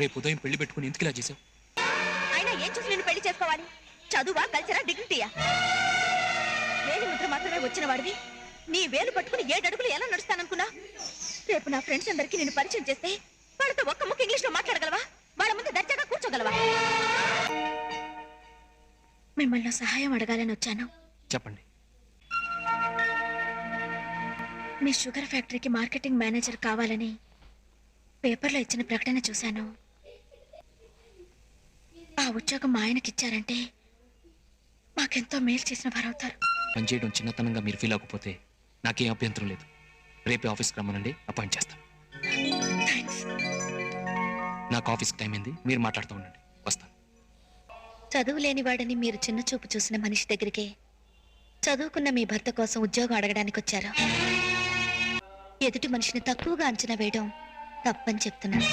రేపు ఉదయం పెళ్లి పెట్టుకుని ఎందుకు ఇలా చేసావు? అయినా ఏం చూసి నేను పెళ్లి చేసుకోవాలి? చదువా, కల్చరా, డిగ్నిటీయా? వేలి ముద్ర మాత్రమే వచ్చిన వాడివి నీ వేలు పట్టుకుని 7 అడుగులు ఎలా నడుస్తాననుకున్నా? రేపు నా ఫ్రెండ్స్ అందరికీ నేను పరిచయం చేస్తే వాళ్ళతో ఒక్క ముక్క ఇంగ్లీష్ లో మాట్లాడగలవా? వాళ్ళ ముందు దర్జాగా కూర్చోగలవా? మిమ్మల్ని సహాయం అడగాలని వచ్చాను. చెప్పండి. మీ షుగర్ ఫ్యాక్టరీకి మార్కెటింగ్ మేనేజర్ కావాలని పేపర్లో ఇచ్చిన ప్రకటన చూశాను. ఆ ఉద్యోగం మా ఆయనకిచ్చారంటే మాకెంతో మేలు చేసిన వారవుతారు. పనిచేయడం చిన్నతనంగా మీరు ఫీల్ అవ్వకపోతే నాకేం అభ్యంతరం లేదు. రేపే ఆఫీస్కి రమ్మనండి, అపాయింట్ చేస్తాను. నాకు ఆఫీస్కి టైం అయింది, మీరు మాట్లాడుతూ ఉండండి, వస్తాను. చదువు లేనివాడని మీరు చిన్న చూపు చూసిన మనిషి దగ్గరికి చదువుకున్న మీ భర్త కోసం ఉద్యోగం అడగడానికి వచ్చారు. ఎదుటి మనిషిని తక్కువగా అంచనా వేయడం తప్పని చెప్తున్నాను.